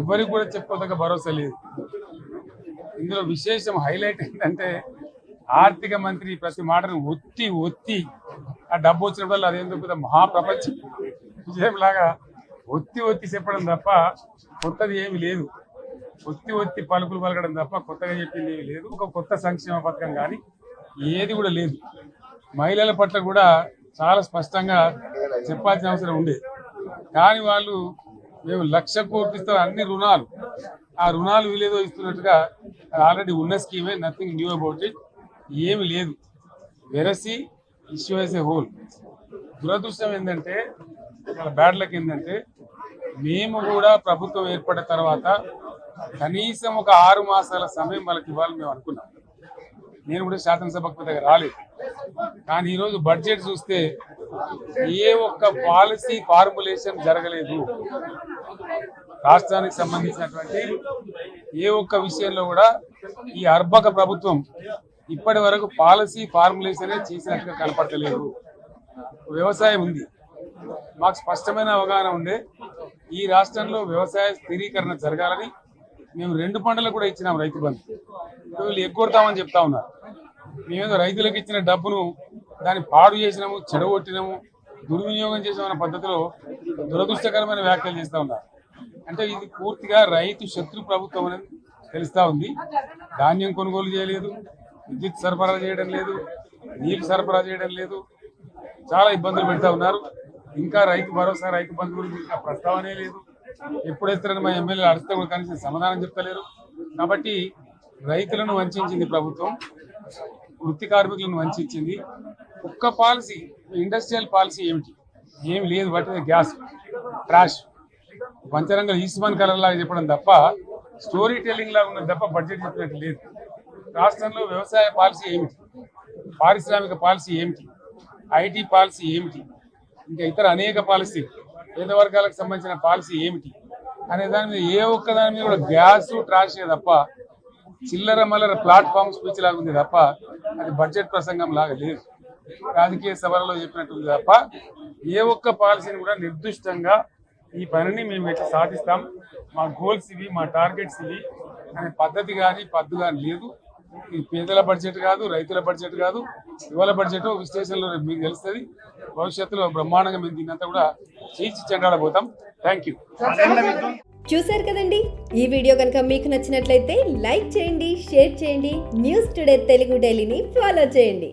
ఎవరికి కూడా చెప్పుకోదగ్గ భరోసా లేదు. ఇందులో విశేషం హైలైట్ ఏంటంటే ఆర్థిక మంత్రి ప్రతి మాటను ఒత్తి ఆ డబ్బు వచ్చినప్పుడు అదేందుకు పెద్ద మహాప్రపంచం విజయంలాగా ఒత్తి చెప్పడం తప్ప కొత్తది ఏమి లేదు. ఒత్తి పలుకులు పలకడం తప్ప కొత్తగా చెప్పింది ఏమి లేదు. ఒక కొత్త సంక్షేమ పథకం కానీ ఏది కూడా లేదు. మహిళల పట్ల కూడా చాలా స్పష్టంగా చెప్పాల్సిన అవసరం ఉండేది. కానీ వాళ్ళు మేము 1,00,000 కోట్లు ఇస్తాం అన్ని రుణాలు, ఆ రుణాలు వీలేదో ఇస్తున్నట్టుగా ఆల్రెడీ ఉన్న స్కీమే, నథింగ్ న్యూ అబౌట్ ఇట్, ఏమి లేదు. వెరసి ఇష్యూ యాజ్ ఏ హోల్. దురదృష్టం ఏంటంటే, బ్యాడ్ లక్ ఏంటంటే, మేము కూడా ప్రభుత్వం ఏర్పడిన తర్వాత కనీసం ఒక 6 మాసాల సమయం వాళ్ళకి ఇవ్వాలని మేము అనుకున్నాం. నేను కూడా శాసనసభకు దగ్గర రాలేదు. కానీ ఈరోజు బడ్జెట్ చూస్తే ఏ ఒక్క పాలసీ ఫార్ములేషన్ జరగలేదు. రాష్ట్రానికి సంబంధించినటువంటి ఏ ఒక్క విషయంలో కూడా ఈ అర్భక ప్రభుత్వం ఇప్పటి వరకు పాలసీ ఫార్ములేషనే చేసినట్టుగా కనపడలేదు. వ్యవసాయం ఉంది, మాకు స్పష్టమైన అవగాహన ఉండే ఈ రాష్ట్రంలో వ్యవసాయ స్థిరీకరణ జరగాలని మేము 2 పంటలకు కూడా ఇచ్చినాం రైతు బంధు. వీళ్ళు ఎగ్గొడతామని చెప్తా ఉన్నారు. మేమేదో రైతులకు ఇచ్చిన డబ్బును దాన్ని పాడు చేసినాము, చెడగొట్టినాము, దుర్వినియోగం చేసామన్న పద్ధతిలో దురదృష్టకరమైన వ్యాఖ్యలు చేస్తూ ఉన్నారు. అంటే ఇది పూర్తిగా రైతు శత్రు ప్రభుత్వం అనేది తెలుస్తూ ఉంది. ధాన్యం కొనుగోలు చేయలేదు, విద్యుత్ సరఫరా చేయడం లేదు, నీళ్లు సరఫరా చేయడం లేదు, చాలా ఇబ్బందులు పెడతా ఉన్నారు. ఇంకా రైతు భరోసా, రైతు బంధు గురించి ఇంకా ప్రస్తావనే లేదు. ఎప్పుడైతే మా ఎమ్మెల్యేలు అడిగితే కూడా కనీసం సమాధానం చెప్తలేరు. కాబట్టి రైతులను వంచింది ప్రభుత్వం, వృత్తి కార్మికులను వంచింది. ఒక్క పాలసీ, ఇండస్ట్రియల్ పాలసీ ఏమిటి? ఏమి లేదు. బట్ గ్యాస్ ట్రాష్ పంచరంగం ఈస్మాన్ కలర్ లాగా చెప్పడం తప్ప, స్టోరీ టెల్లింగ్ లాగా ఉన్నది తప్ప బడ్జెట్ చెప్పినట్టు లేదు. రాష్ట్రంలో వ్యవసాయ పాలసీ ఏమిటి, పారిశ్రామిక పాలసీ ఏమిటి, ఐటీ పాలసీ ఏమిటి, ఇంకా ఇతర అనేక పాలసీ, పేద వర్గాలకు సంబంధించిన పాలసీ ఏమిటి అనే దాని మీద ఏ ఒక్క దాని మీద కూడా గ్యాస్ ట్రాషే తప్ప, చిల్లర మల్లర ప్లాట్ఫామ్ స్పీచ్ లాగా ఉంది తప్ప అది బడ్జెట్ ప్రసంగం లాగా లేదు. రాజకీయ సభలలో చెప్పినట్టుంది తప్ప ఏ ఒక్క పాలసీని కూడా నిర్దిష్టంగా ఈ పనిని మేము ఎట్లా సాధిస్తాం, మా గోల్స్ ఇవి, మా టార్గెట్స్ ఇవి అనే పద్ధతి కానీ పద్దు కానీ లేదు. ఇది పేదల బడ్జెట్ కాదు, రైతుల బడ్జెట్ కాదు, యువల బడ్జెట్. విశ్లేషణలో మీకు తెలుస్తుంది. భవిష్యత్తులో బ్రహ్మాండంగా మేము దీన్నంతా కూడా చీల్చి చెండాడబోతాం. Thank you. చూశారు కదండి, ఈ వీడియో కనుక మీకు నచ్చినట్లయితే లైక్ చేయండి, షేర్ చేయండి, న్యూస్ టుడే తెలుగు డైలీని ఫాలో చేయండి.